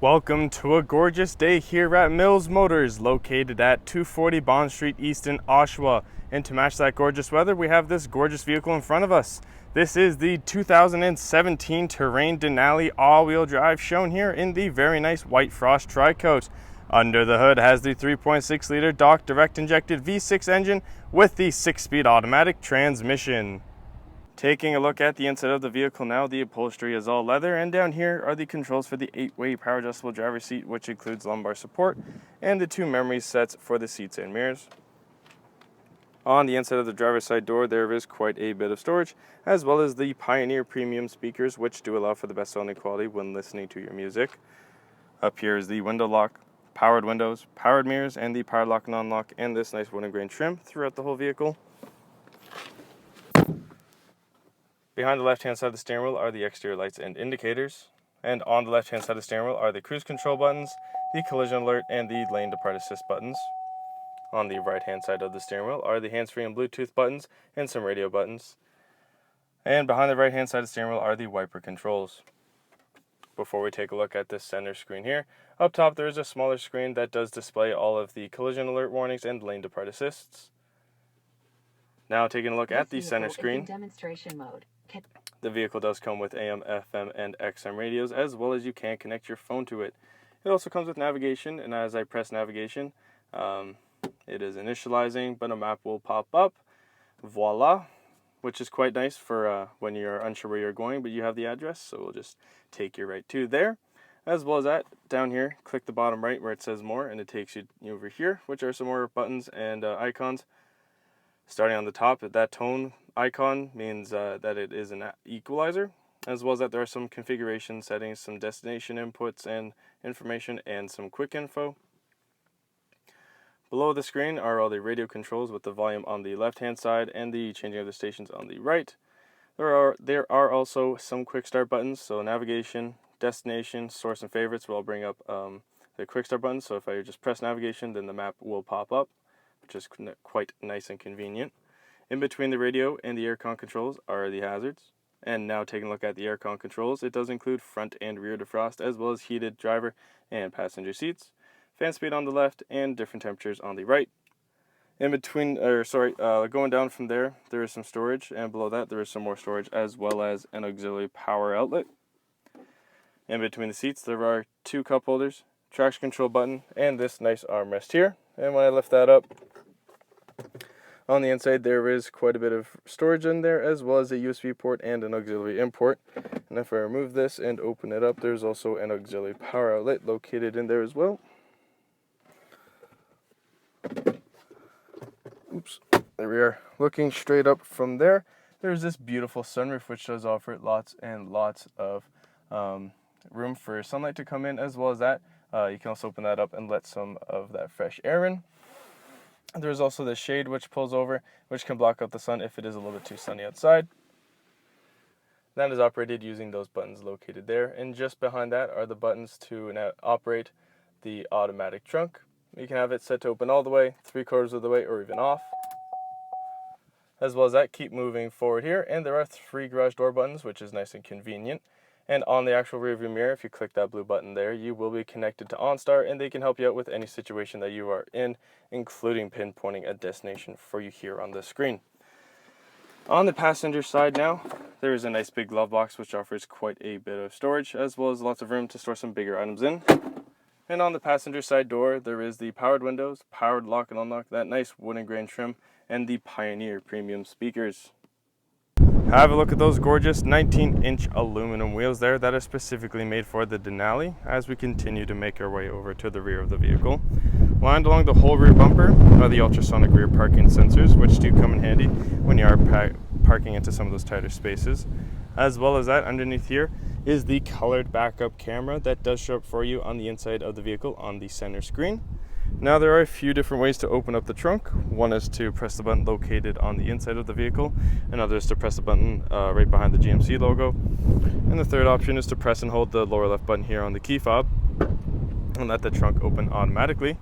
Welcome to a gorgeous day here at Mills Motors, located at 240 Bond Street East in Oshawa. And to match that gorgeous weather, we have this gorgeous vehicle in front of us. This is the 2017 Terrain Denali all-wheel drive, shown here in the very nice white frost tri-coat. Under the hood has the 3.6 liter Dock direct injected V6 engine with the 6-speed automatic transmission. Taking a look at the inside of the vehicle now, the upholstery is all leather, and down here are the controls for the 8-way power adjustable driver's seat, which includes lumbar support, and the 2 memory sets for the seats and mirrors. On the inside of the driver's side door, there is quite a bit of storage, as well as the Pioneer premium speakers, which do allow for the best sounding quality when listening to your music. Up here is the window lock, powered windows, powered mirrors, and the power lock and unlock, and this nice wood and grain trim throughout the whole vehicle. Behind the left-hand side of the steering wheel are the exterior lights and indicators. And on the left-hand side of the steering wheel are the cruise control buttons, the collision alert, and the lane depart assist buttons. On the right-hand side of the steering wheel are the hands-free and Bluetooth buttons and some radio buttons. And behind the right-hand side of the steering wheel are the wiper controls. Before we take a look at this center screen here, up top there is a smaller screen that does display all of the collision alert warnings and lane depart assists. Now taking a look at the center screen, demonstration mode. The vehicle does come with AM, FM, and XM radios, as well as you can connect your phone to it. It also comes with navigation, and as I press navigation, it is initializing, but a map will pop up. Voila, which is quite nice for when you're unsure where you're going, but you have the address, so we'll just take you right to there. As well as that, down here, click the bottom right where it says more, and it takes you over here, which are some more buttons and icons. Starting on the top, that tone icon means that it is an equalizer, as well as that there are some configuration settings, some destination inputs and information, and some quick info. Below the screen are all the radio controls with the volume on the left-hand side and the changing of the stations on the right. There are also some quick start buttons, so navigation, destination, source, and favorites will all bring up the quick start buttons. So if I just press navigation, then the map will pop up, which is quite nice and convenient. In between the radio and the Aircon controls are the hazards. And now taking a look at the Aircon controls, it does include front and rear defrost, as well as heated driver and passenger seats, fan speed on the left, and different temperatures on the right. In between, going down from there, there is some storage, and below that there is some more storage, as well as an auxiliary power outlet. In between the seats, there are 2 cup holders, traction control button, and this nice armrest here. And when I lift that up, on the inside there is quite a bit of storage in there, as well as a USB port and an auxiliary in port. And if I remove this and open it up, there's also an auxiliary power outlet located in there as well. Oops, there we are. Looking straight up from there, there's this beautiful sunroof, which does offer lots and lots of room for sunlight to come in, as well as that you can also open that up and let some of that fresh air in. There's also the shade which pulls over, which can block out the sun if it is a little bit too sunny outside. That is operated using those buttons located there, and just behind that are the buttons to operate the automatic trunk. You can have it set to open all the way, 3/4 of the way, or even off. As well as that, keep moving forward here, and there are 3 garage door buttons, which is nice and convenient. And on the actual rear view mirror, if you click that blue button there, you will be connected to OnStar, and they can help you out with any situation that you are in, including pinpointing a destination for you here on the screen. On the passenger side now, there is a nice big glove box, which offers quite a bit of storage, as well as lots of room to store some bigger items in. And on the passenger side door, there is the powered windows, powered lock and unlock, that nice wood and grain trim, and the Pioneer premium speakers. Have a look at those gorgeous 19-inch aluminum wheels there that are specifically made for the Denali, as we continue to make our way over to the rear of the vehicle. Lined along the whole rear bumper are the ultrasonic rear parking sensors, which do come in handy when you are parking into some of those tighter spaces. As well as that, underneath here is the colored backup camera that does show up for you on the inside of the vehicle on the center screen. Now there are a few different ways to open up the trunk. One is to press the button located on the inside of the vehicle. Another is to press the button right behind the GMC logo. And the third option is to press and hold the lower left button here on the key fob and let the trunk open automatically,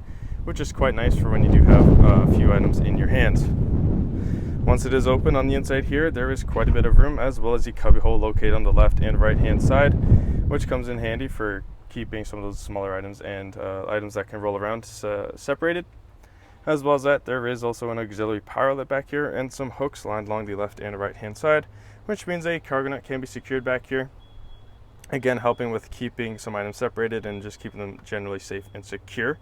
which is quite nice for when you do have a few items in your hands. Once it is open on the inside here, there is quite a bit of room, as well as the cubby hole located on the left and right hand side, which comes in handy for keeping some of those smaller items and items that can roll around separated. As well as that, there is also an auxiliary power outlet back here and some hooks lined along the left and right hand side, which means a cargo net can be secured back here. Again, helping with keeping some items separated and just keeping them generally safe and secure.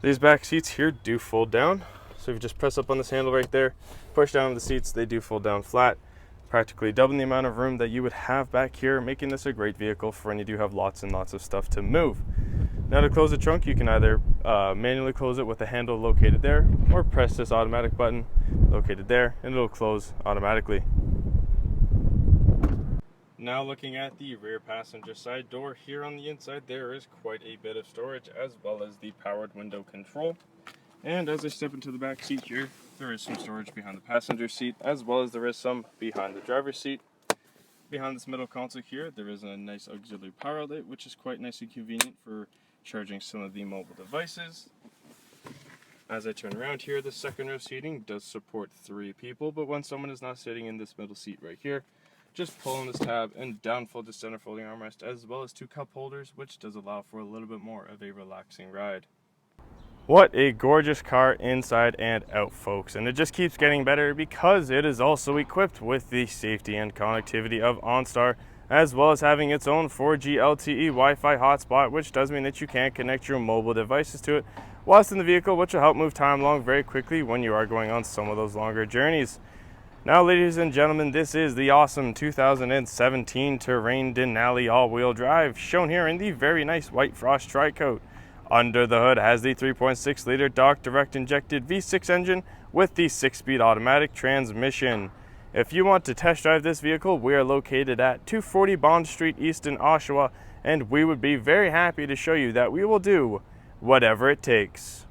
These back seats here do fold down. So if you just press up on this handle right there, push down the seats, they do fold down flat, practically doubling the amount of room that you would have back here, making this a great vehicle for when you do have lots and lots of stuff to move. Now to close the trunk, you can either manually close it with the handle located there, or press this automatic button located there, and it'll close automatically. Now looking at the rear passenger side door, here on the inside there is quite a bit of storage, as well as the powered window control. And as I step into the back seat here, there is some storage behind the passenger seat, as well as there is some behind the driver's seat. Behind this middle console here, there is a nice auxiliary power outlet, which is quite nice and convenient for charging some of the mobile devices. As I turn around here, the second row seating does support 3 people, but when someone is not sitting in this middle seat right here, just pull on this tab and downfold the center folding armrest, as well as 2 cup holders, which does allow for a little bit more of a relaxing ride. What a gorgeous car inside and out, folks, and it just keeps getting better because it is also equipped with the safety and connectivity of OnStar, as well as having its own 4G LTE Wi-Fi hotspot, which does mean that you can connect your mobile devices to it whilst in the vehicle, which will help move time along very quickly when you are going on some of those longer journeys. Now, ladies and gentlemen, this is the awesome 2017 Terrain Denali all-wheel drive, shown here in the very nice white frost tri-coat. Under the hood has the 3.6 liter dark direct injected V6 engine with the 6-speed automatic transmission. If you want to test drive this vehicle, we are located at 240 Bond Street East in Oshawa, and we would be very happy to show you that we will do whatever it takes.